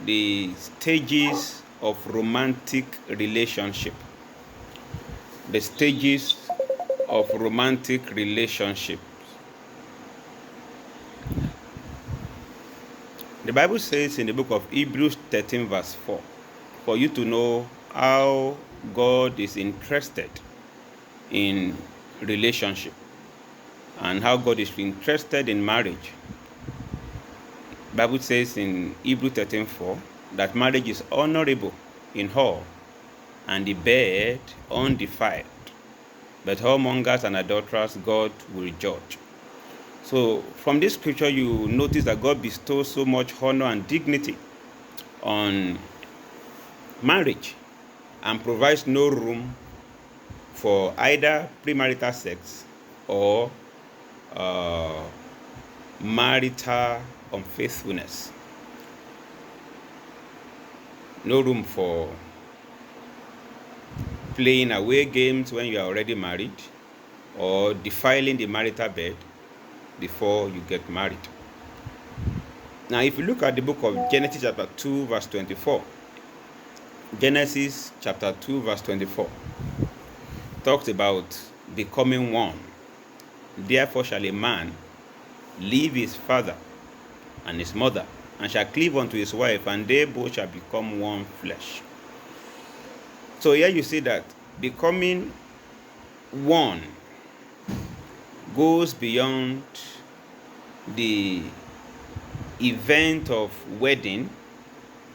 the stages of romantic relationship. The stages of romantic relationship. The Bible says in the book of Hebrews 13 verse 4, for you to know how God is interested in relationship and how God is interested in marriage. The Bible says in Hebrews 13:4 that marriage is honorable in all, and the bed undefiled. But whoremongers and adulterers God will judge. So from this scripture, you notice that God bestows so much honor and dignity on marriage and provides no room for either premarital sex or marital unfaithfulness. No room for playing away games when you are already married or defiling the marital bed before you get married. Now, if you look at the book of Genesis chapter 2 verse 24, Genesis chapter 2 verse 24 talks about becoming one. Therefore shall a man leave his father and his mother, and shall cleave unto his wife, and they both shall become one flesh. So here you see that becoming one goes beyond the event of wedding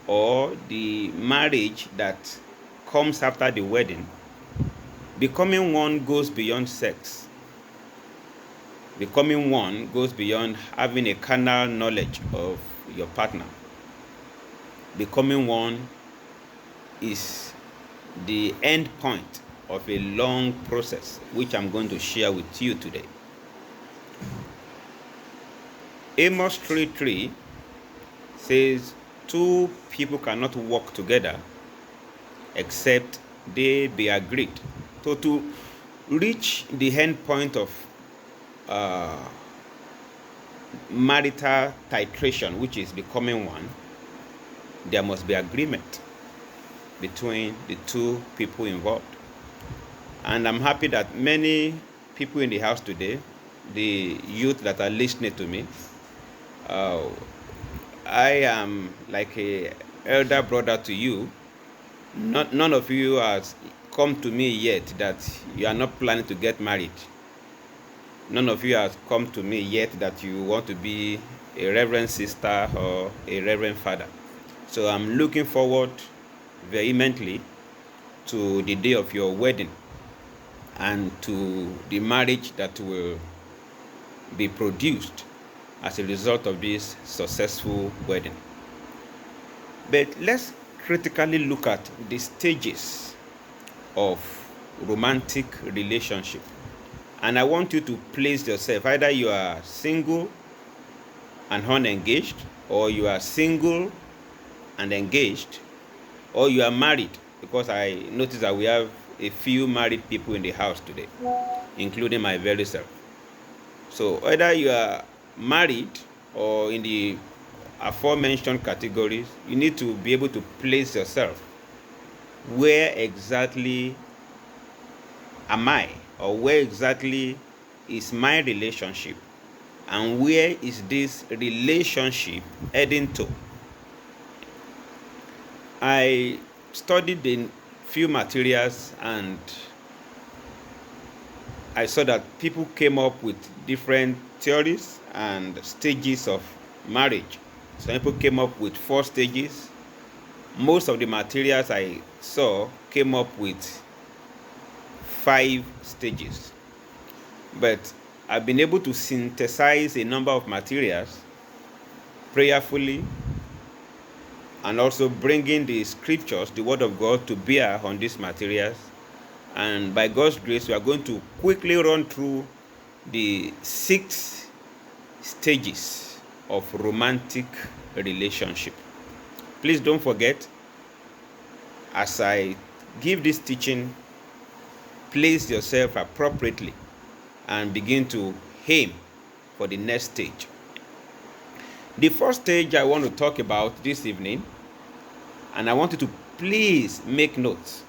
or the marriage that comes after the wedding. Becoming one goes beyond sex. Becoming one goes beyond having a carnal knowledge of your partner. Becoming one is the end point of a long process, which I'm going to share with you today. Amos 3:3 says, two people cannot walk together except they be agreed. So to reach the end point of marital titration, which is becoming one, there must be agreement between the two people involved. And I'm happy that many people in the house today, the youth that are listening to me, I am like a elder brother to you. None of you has come to me yet that you are not planning to get married. None of you has come to me yet that you want to be a reverend sister or a reverend father. So I'm looking forward vehemently to the day of your wedding and to the marriage that will be produced as a result of this successful wedding. But let's critically look at the stages of romantic relationship. And I want you to place yourself, either you are single and unengaged, or you are single and engaged, or you are married, because I notice that we have a few married people in the house today, including my very self. So either you are married or in the aforementioned categories, you need to be able to place yourself. Where exactly am I? Or where exactly is my relationship? And where is this relationship heading to? I studied a few materials and I saw that people came up with different theories and stages of marriage. Some people came up with 4 stages. Most of the materials I saw came up with 5 stages. But I've been able to synthesize a number of materials prayerfully and also bringing the scriptures, the word of God, to bear on these materials. And by God's grace, we are going to quickly run through the 6 stages of romantic relationship. Please don't forget, as I give this teaching, place yourself appropriately and begin to aim for the next stage. The first stage I want to talk about this evening And I want you to please make notes,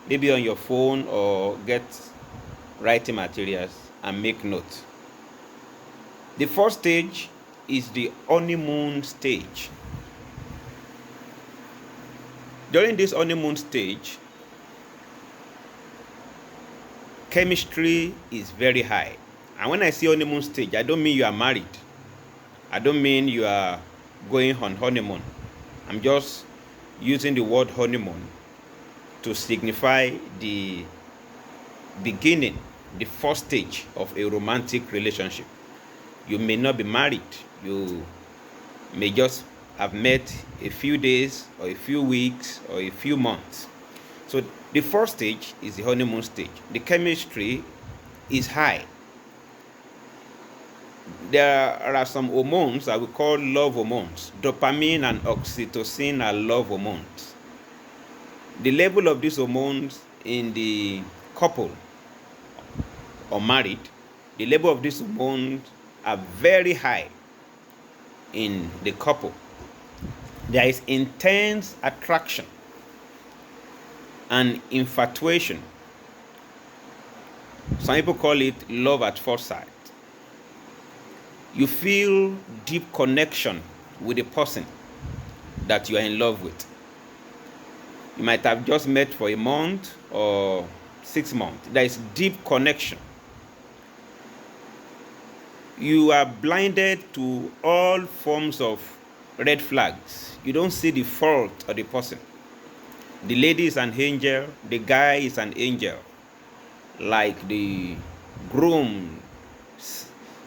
maybe on your phone or get writing materials and make notes. The first stage is the honeymoon stage. During this honeymoon stage, chemistry is very high. And when I say honeymoon stage, I don't mean you are married. I don't mean you are going on honeymoon. I'm just using the word honeymoon to signify the beginning, the first stage of a romantic relationship. You may not be married. You may just have met a few days or a few weeks or a few months. So the first stage is the honeymoon stage. The chemistry is high. There are some hormones that we call love hormones. Dopamine and oxytocin are love hormones. The level of these hormones in the couple or married, the level of these hormones are very high in the couple. There is intense attraction and infatuation. Some people call it love at first sight. You feel deep connection with the person that you are in love with. You might have just met for a month or 6 months. There is deep connection. You are blinded to all forms of red flags. You don't see the fault of the person. The lady is an angel, the guy is an angel. Like the groom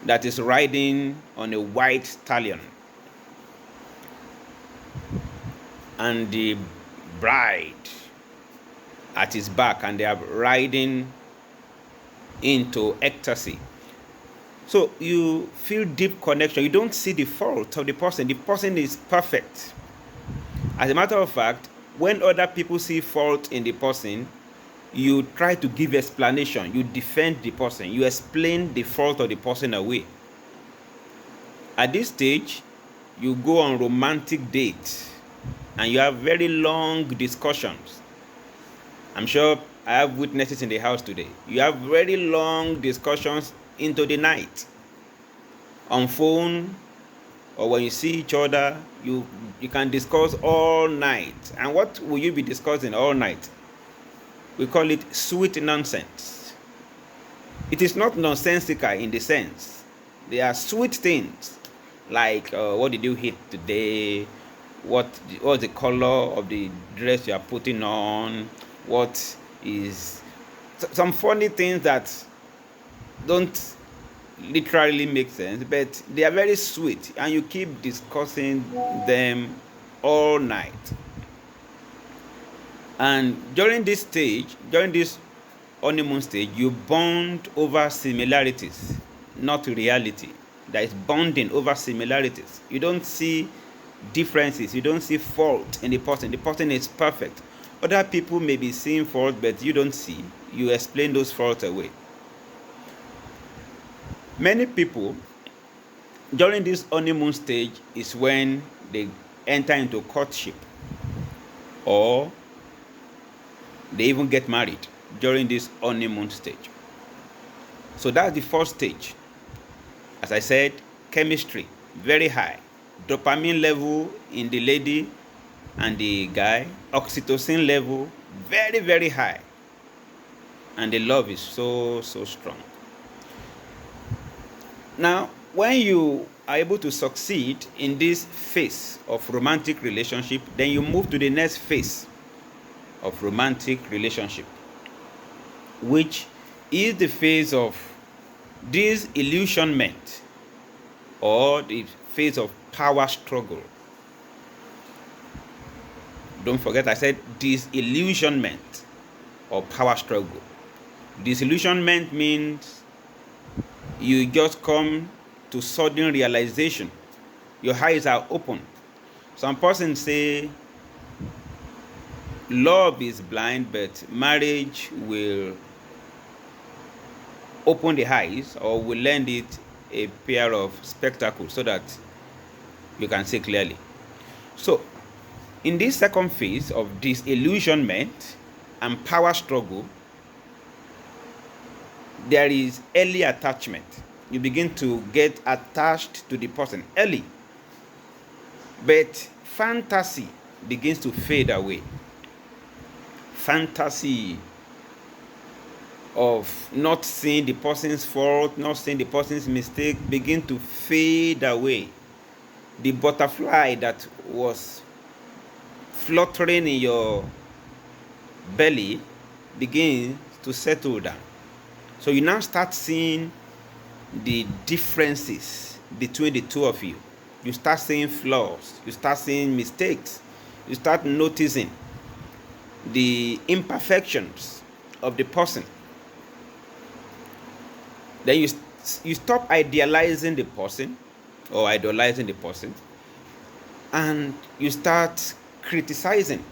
that is riding on a white stallion, and the bride at his back, and they are riding into ecstasy. So you feel deep connection. You don't see the fault of the person. The person is perfect. As a matter of fact, when other people see fault in the person, you try to give explanation. You defend the person. You explain the fault of the person away. At this stage, you go on romantic dates and you have very long discussions. I'm sure I have witnesses in the house today. You have very long discussions into the night on phone, or when you see each other, you can discuss all night. And what will you be discussing all night? We call it sweet nonsense. It is not nonsensical in the sense. They are sweet things, like what did you eat today? What's the color of the dress you are putting on? What is some funny things that don't literally make sense, but they are very sweet, and you keep discussing them all night. And during this honeymoon stage, you bond over similarities, not reality. There is bonding over similarities. You don't see differences. You don't see fault in the person. The person is perfect. Other people may be seeing fault, but you don't see. You explain those faults away. Many people, during this honeymoon stage, is when they enter into courtship, or they even get married during this honeymoon stage. So that's the first stage. As I said, chemistry, very high. Dopamine level in the lady and the guy. Oxytocin level, very, very high. And the love is so, so strong. Now, when you are able to succeed in this phase of romantic relationship, then you move to the next phase of romantic relationship, which is the phase of disillusionment, or the phase of power struggle. Don't forget, I said disillusionment or power struggle. Disillusionment means you just come to sudden realization. Your eyes are open. Some persons say love is blind, but marriage will open the eyes, or will lend it a pair of spectacles so that you can see clearly. So In this second phase of disillusionment and power struggle, there is early attachment. You begin to get attached to the person early. But fantasy begins to fade away. Fantasy of not seeing the person's fault, not seeing the person's mistake, begin to fade away. The butterfly that was fluttering in your belly begins to settle down. So you now start seeing the differences between the two of you. You start seeing flaws. You start seeing mistakes. You start noticing the imperfections of the person. Then you stop idealizing the person or idolizing the person, and you start criticizing.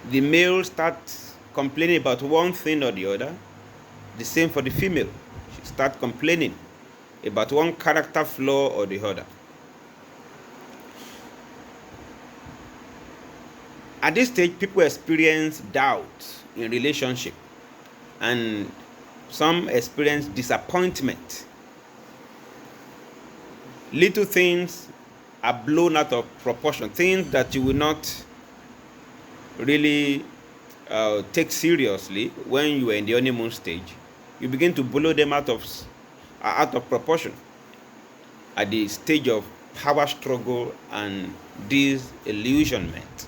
The male starts complaining about one thing or the other. The same for the female. She starts complaining about one character flaw or the other. At this stage, people experience doubt in relationship, and some experience disappointment. Little things are blown out of proportion, things that you will not really take seriously when you are in the honeymoon stage. You begin to blow them out of proportion at the stage of power struggle and disillusionment.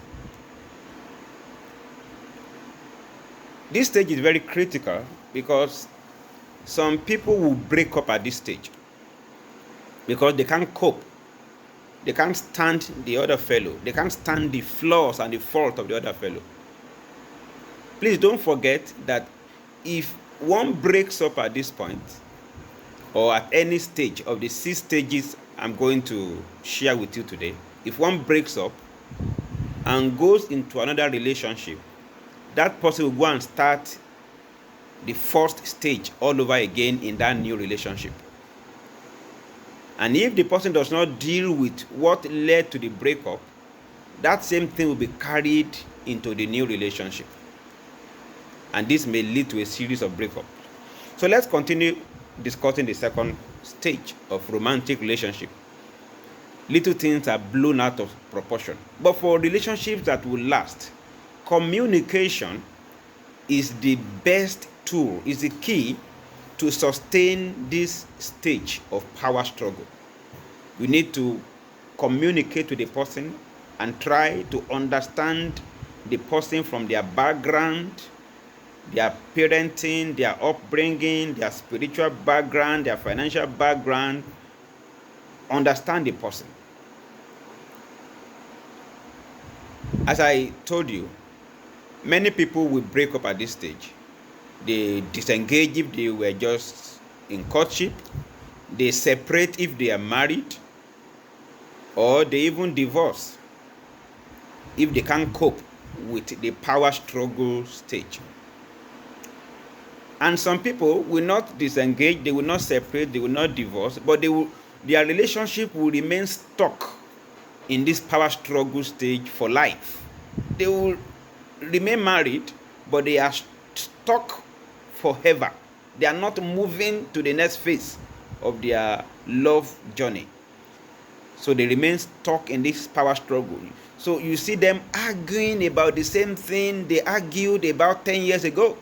This stage is very critical because some people will break up at this stage because they can't cope. They can't stand the other fellow. They can't stand the flaws and the fault of the other fellow. Please don't forget that if one breaks up at this point, or at any stage of the 6 stages I'm going to share with you today, if one breaks up and goes into another relationship, that person will go and start the first stage all over again in that new relationship. And if the person does not deal with what led to the breakup, that same thing will be carried into the new relationship. And this may lead to a series of breakups. So let's continue discussing the second stage of romantic relationship. Little things are blown out of proportion. But for relationships that will last, communication is the best tool, is the key to sustain this stage of power struggle. You need to communicate with the person and try to understand the person from their background, their parenting, their upbringing, their spiritual background, their financial background. Understand the person. As I told you, many people will break up at this stage. They disengage if they were just in courtship. They separate if they are married. Or they even divorce if they can't cope with the power struggle stage. And some people will not disengage, they will not separate, they will not divorce, but their relationship will remain stuck in this power struggle stage for life. They will remain married, but they are stuck forever. They are not moving to the next phase of their love journey. So they remain stuck in this power struggle. So you see them arguing about the same thing they argued about 10 years ago.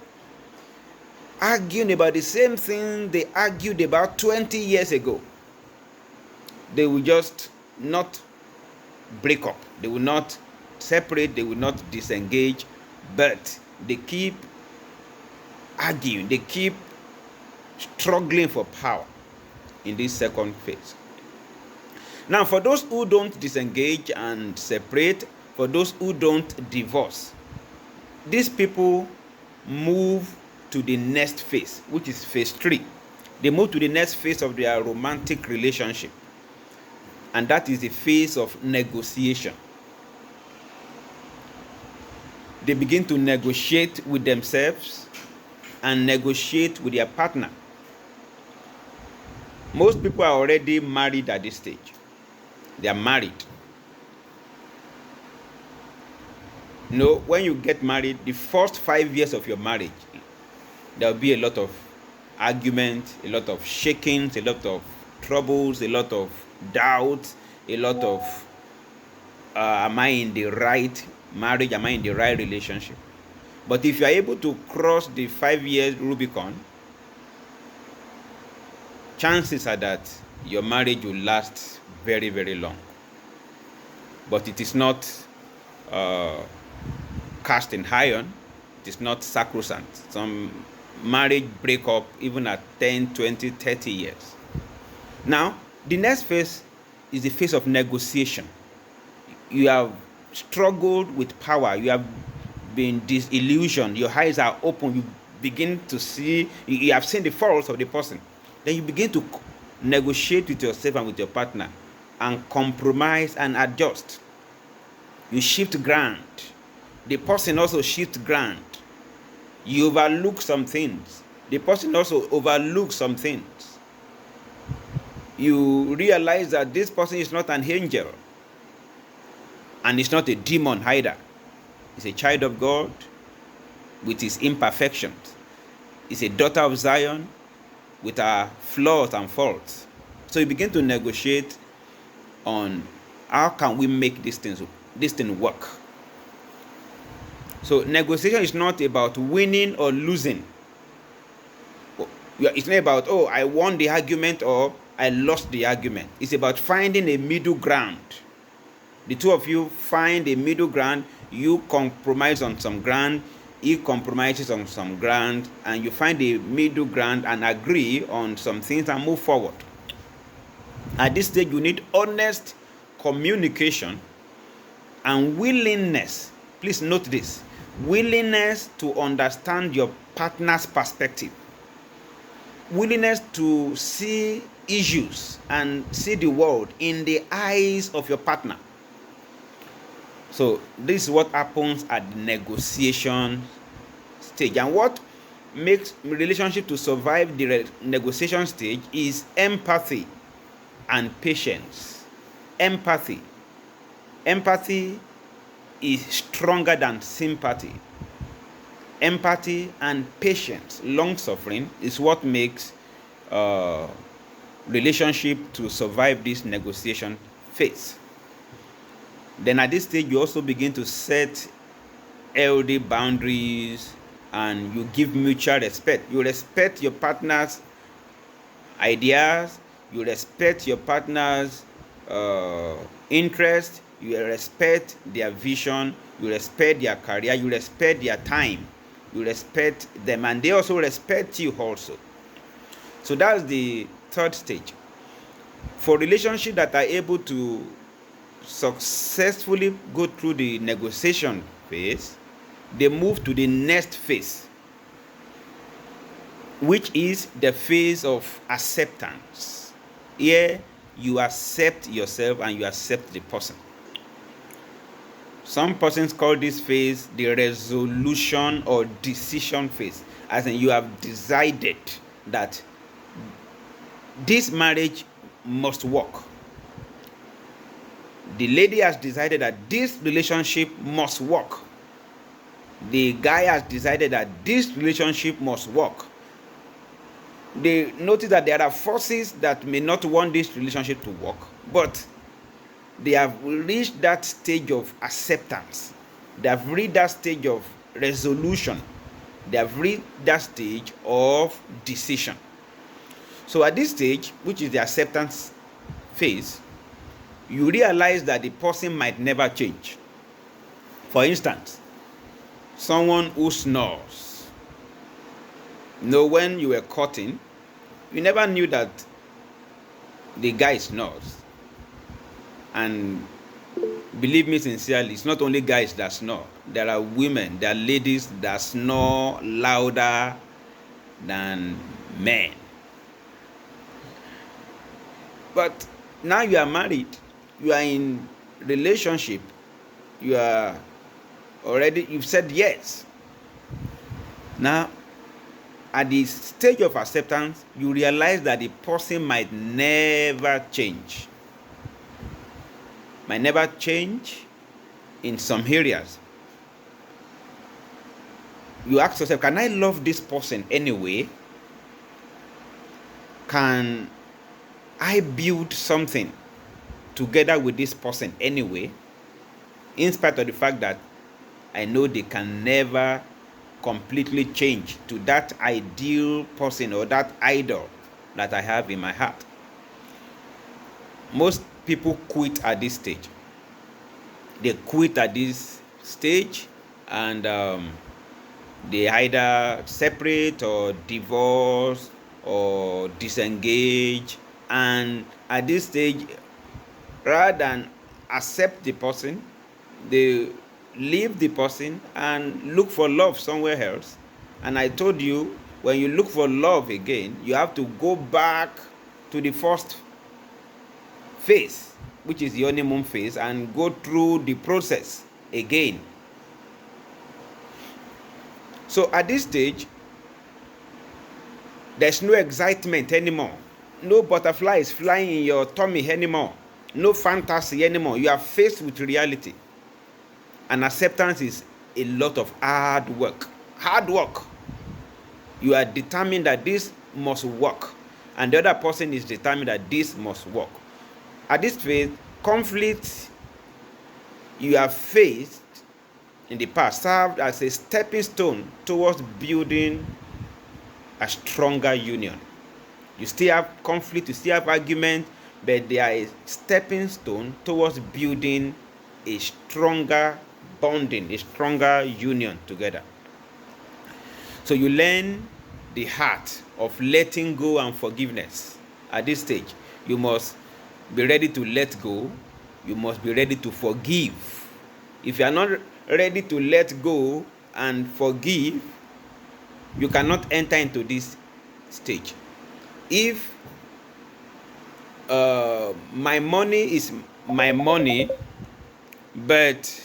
Arguing about the same thing they argued about 20 years ago. They will just not break up. They will not separate. They will not disengage. But they keep arguing. They keep struggling for power in this second phase. Now, for those who don't disengage and separate, for those who don't divorce, these people move to the next phase, which is phase 3. They move to the next phase of their romantic relationship, and that is the phase of negotiation. They begin to negotiate with themselves and negotiate with their partner. Most people are already married at this stage. They are married. No, when you get married, the first 5 years of your marriage, there will be a lot of argument, a lot of shakings, a lot of troubles, a lot of doubts, a lot of am I in the right marriage? Am I in the right relationship? But if you are able to cross the 5 years Rubicon, chances are that your marriage will last very, very long. But it is not cast in iron. It is not sacrosanct. Some marriage break up even at 10, 20, 30 years. Now, the next phase is the phase of negotiation. You have struggled with power. You have been disillusioned. Your eyes are open. You begin to see, you have seen the faults of the person. Then you begin to negotiate with yourself and with your partner and compromise and adjust. You shift ground. The person also shifts ground. You overlook some things. The person also overlooks some things. You realize that this person is not an angel. And it's not a demon either. It's a child of God with his imperfections. It's a daughter of Zion with her flaws and faults. So you begin to negotiate on how can we make this thing work. So negotiation is not about winning or losing. It's not about, oh, I won the argument or I lost the argument. It's about finding a middle ground. The two of you find a middle ground. You compromise on some ground. He compromises on some ground. And you find a middle ground and agree on some things and move forward. At this stage, you need honest communication and willingness. Please note this. Willingness to understand your partner's perspective. Willingness to see issues and see the world in the eyes of your partner. So this is what happens at the negotiation stage. And what makes relationship to survive the negotiation stage is empathy and patience. Empathy. Empathy is stronger than sympathy. Empathy and patience, long-suffering, is what makes relationship to survive this negotiation phase. Then at this stage, you also begin to set healthy boundaries and you give mutual respect. You respect your partner's ideas, you respect your partner's interest, you respect their vision, you respect their career, you respect their time, you respect them, and they also respect you also. So that's the third stage. For relationships that are able to successfully go through the negotiation phase, they move to the next phase, which is the phase of acceptance. Here, you accept yourself and you accept the person. Some persons call this phase the resolution or decision phase, as in you have decided that this marriage must work. The lady has decided that this relationship must work. The guy has decided that this relationship must work. They notice that there are forces that may not want this relationship to work, but they have reached that stage of acceptance. They have reached that stage of resolution. They have reached that stage of decision. So at this stage, which is the acceptance phase, you realize that the person might never change. For instance, someone who snores. When you were courting, you never knew that the guy snores. And believe me sincerely, it's not only guys that snore. There are women, there are ladies that snore louder than men. But now you are married, you are in relationship, you've said yes. Now, at the stage of acceptance, you realize that the person might never change. Might never change in some areas. you ask yourself, can I love this person anyway? Can I build something together with this person anyway, in spite of the fact that I know they can never completely change to that ideal person or that idol that I have in my heart? Most people quit at this stage. They quit at this stage, and they either separate or divorce or disengage. And at this stage, rather than accept the person, they leave the person and look for love somewhere else. And I told you, when you look for love again, you have to go back to the first phase, which is the honeymoon phase, and go through the process again. So at this stage, there's no excitement anymore. No butterflies flying in your tummy anymore. No fantasy anymore. You are faced with reality. And acceptance is a lot of hard work. Hard work. You are determined that this must work, and the other person is determined that this must work. At this phase, conflict you have faced in the past served as a stepping stone towards building a stronger union. You still have conflict, you still have argument, but they are a stepping stone towards building a stronger bonding, a stronger union together. So you learn the art of letting go and forgiveness. At this stage, you must be ready to let go. You must be ready to forgive. If you are not ready to let go and forgive, you cannot enter into this stage. If my money is my money, but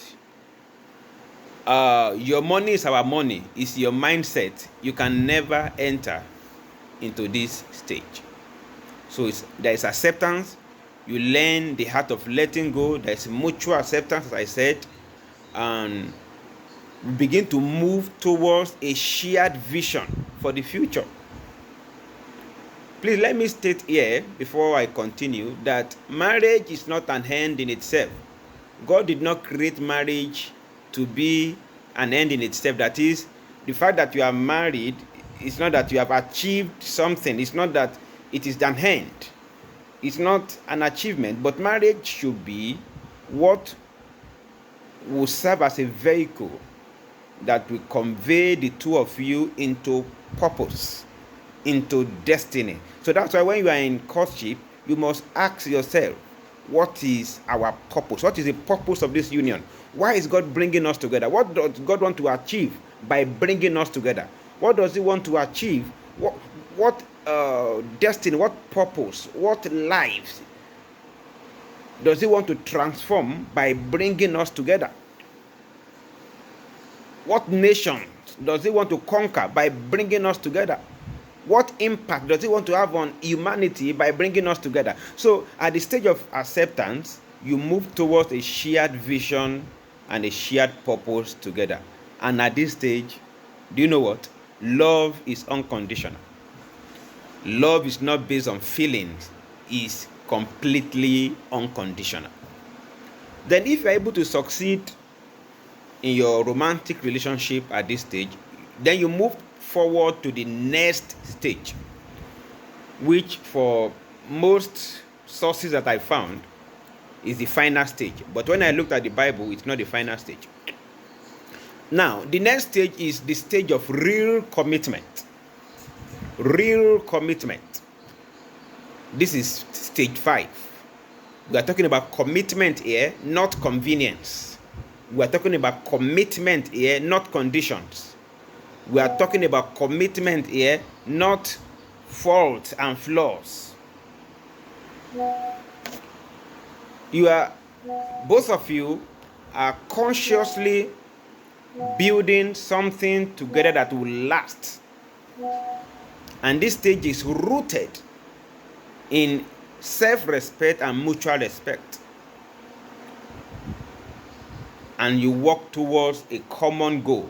your money is our money, is your mindset, you can never enter into this stage. So there is acceptance. You learn the art of letting go. There is mutual acceptance, as I said, and we begin to move towards a shared vision for the future. Please let me state here, before I continue, that marriage is not an end in itself. God did not create marriage to be an end in itself. That is, the fact that you are married is not that you have achieved something. It's not that it is an end. It's not an achievement. But marriage should be what will serve as a vehicle that will convey the two of you into purpose, into destiny. So that's why when you are in courtship, you must ask yourself, what is our purpose? What is the purpose of this union? Why is God bringing us together? What does God want to achieve by bringing us together? What does He want to achieve? What destiny, what purpose, what lives does He want to transform by bringing us together? What nation does He want to conquer by bringing us together? What impact does He want to have on humanity by bringing us together? So at the stage of acceptance, you move towards a shared vision and a shared purpose together. And at this stage, do you know what? Love is unconditional. Love is not based on feelings. It's completely unconditional. Then if you're able to succeed in your romantic relationship at this stage, then you move forward to the next stage, which for most sources that I found is the final stage. But when I looked at the Bible, it's not the final stage. Now, the next stage is the stage of real commitment. Real commitment. This is stage 5. We are talking about commitment here, not convenience. We are talking about commitment here, not conditions. We are talking about commitment here, not faults and flaws. Both of you are consciously building something together that will last. And this stage is rooted in self-respect and mutual respect. And you work towards a common goal.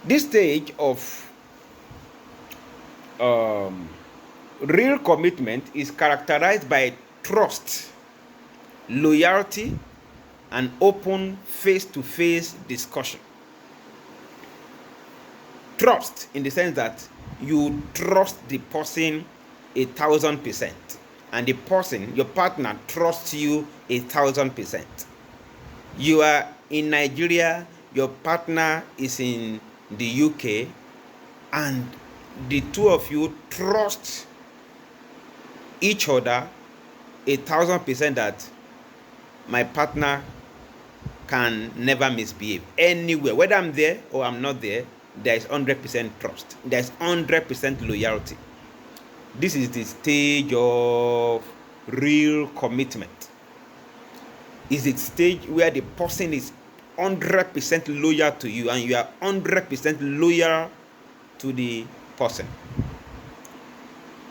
This stage of real commitment is characterized by trust, loyalty, and open face-to-face discussion. Trust in the sense that you trust the person 1,000%, and the person, your partner, trusts you 1,000%. You are in Nigeria, your partner is in the UK, and the two of you trust each other 1,000% that my partner can never misbehave anywhere. Whether I'm there or I'm not there, there is 100% trust. There is 100% loyalty. This is the stage of real commitment. Is the stage where the person is 100% loyal to you and you are 100% loyal to the person.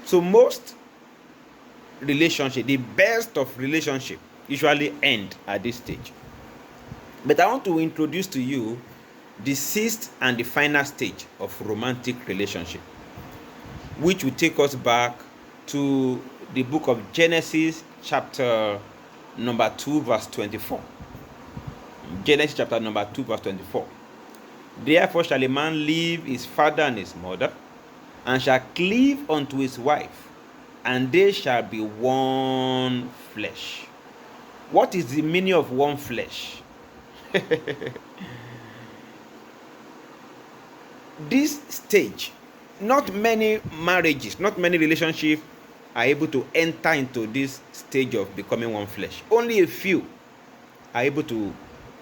So most relationship, the best of relationship, usually end at this stage. But I want to introduce to you the sixth and the final stage of romantic relationship, which will take us back to the book of Genesis chapter number 2 verse 24. Genesis chapter number 2 verse 24. Therefore shall a man leave his father and his mother, and shall cleave unto his wife, and they shall be one flesh. What is the meaning of one flesh? This stage, not many marriages, not many relationships are able to enter into this stage of becoming one flesh. Only a few are able to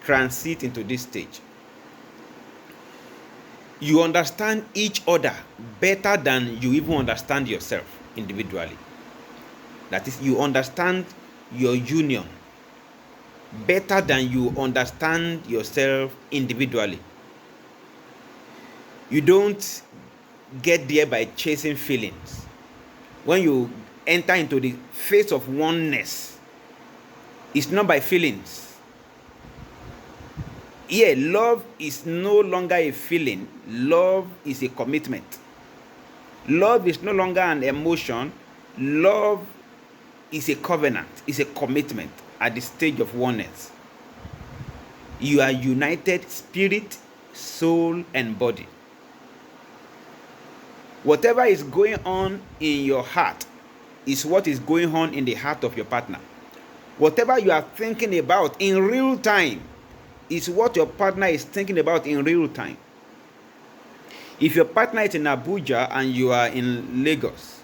transit into this stage. You understand each other better than you even understand yourself individually. That is, you understand your union better than you understand yourself individually. You don't get there by chasing feelings. When you enter into the phase of oneness, it's not by feelings. Yeah, love is no longer a feeling. Love is a commitment. Love is no longer an emotion. Love is a covenant, is a commitment at the stage of oneness. You are united spirit, soul, and body. Whatever is going on in your heart is what is going on in the heart of your partner. Whatever you are thinking about in real time is what your partner is thinking about in real time. If your partner is in Abuja and you are in Lagos,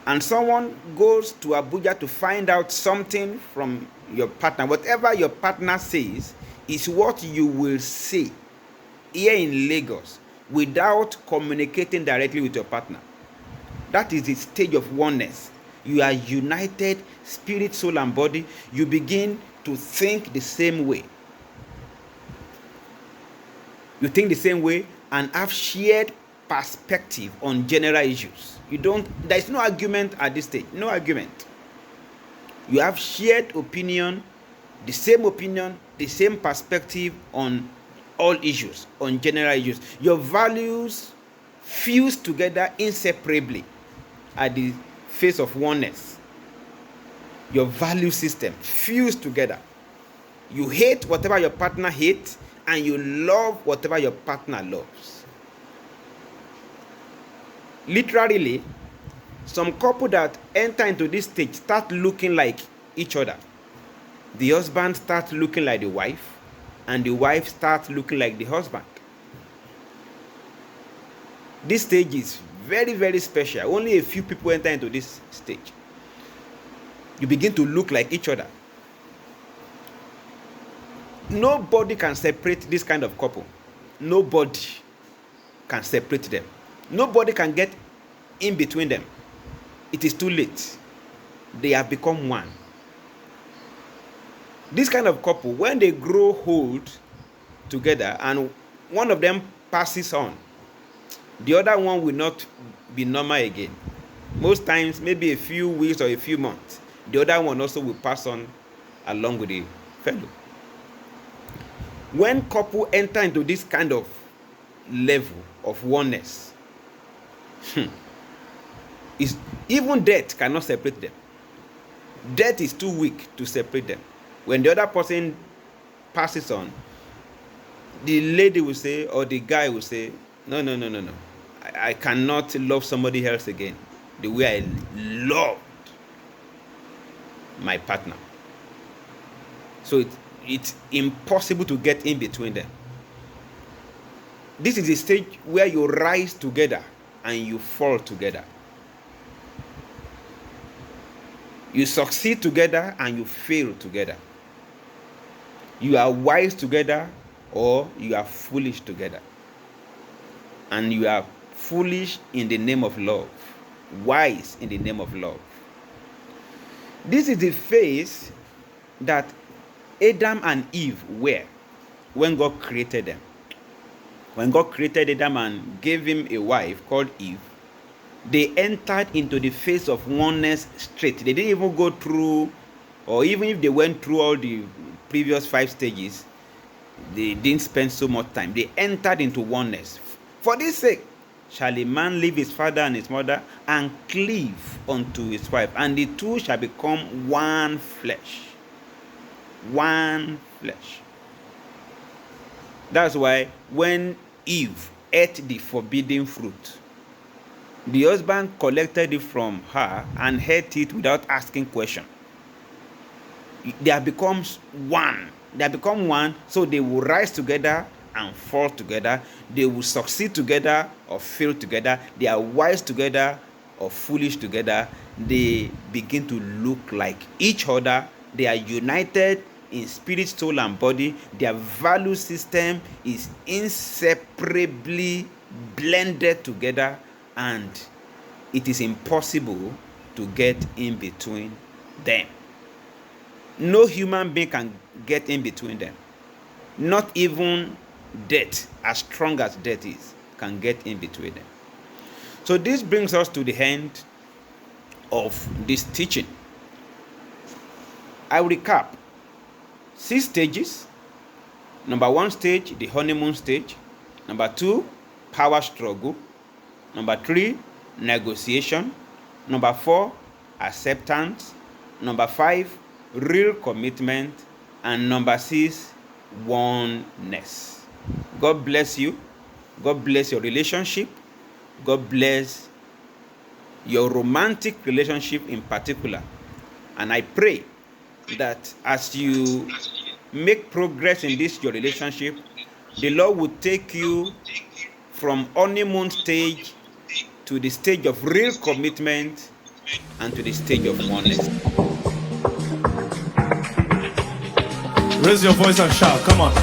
and someone goes to Abuja to find out something from your partner, whatever your partner says is what you will say here in Lagos without communicating directly with your partner. That is the stage of oneness. You are united, spirit, soul, and body. You begin to think the same way. You think the same way and have shared perspective on general issues. There is no argument at this stage. No argument. You have shared opinion, the same perspective on all issues, on general issues. Your values fuse together inseparably at the phase of oneness. Your value system fuse together. You hate whatever your partner hates, and you love whatever your partner loves. Literally, some couple that enter into this stage start looking like each other. The husband starts looking like the wife, and the wife starts looking like the husband. This stage is very, very special. Only a few people enter into this stage. You begin to look like each other. Nobody can separate this kind of couple. Nobody can separate them. Nobody can get in between them. It is too late. They have become one. This kind of couple, when they grow old together and one of them passes on, the other one will not be normal again. Most times, maybe a few weeks or a few months, the other one also will pass on along with the fellow. When couple enter into this kind of level of oneness. Is even death cannot separate them. Death is too weak to separate them. When the other person passes on, the lady will say, or the guy will say, no. I cannot love somebody else again the way I loved my partner. So it's impossible to get in between them. This is the stage where you rise together and you fall together. You succeed together and you fail together. You are wise together or you are foolish together. And you are foolish in the name of love, wise in the name of love. This is the phase that Adam and Eve were when God created them. When God created Adam and gave him a wife called Eve, they entered into the phase of oneness straight. They didn't even go through, or even if they went through all the previous 5 stages, they didn't spend so much time. They entered into oneness. For this sake, shall a man leave his father and his mother and cleave unto his wife, and the two shall become one flesh. One flesh. That's why when Eve ate the forbidden fruit, the husband collected it from her and ate it without asking question. They have become one. They have become one, so they will rise together and fall together. They will succeed together or fail together. They are wise together or foolish together. They begin to look like each other. They are united in spirit, soul, and body. Their value system is inseparably blended together, and it is impossible to get in between them. No human being can get in between them. Not even death, as strong as death is, can get in between them. So this brings us to the end of this teaching. I will recap. 6 stages. Number 1 stage, the honeymoon stage. Number 2, power struggle. Number 3, negotiation. Number 4, acceptance. Number 5, real commitment. And number 6, oneness. God bless you. God bless your relationship. God bless your romantic relationship in particular. And I pray that as you make progress in this your relationship, the Lord will take you from honeymoon stage to the stage of real commitment and to the stage of oneness. Raise your voice and shout, come on.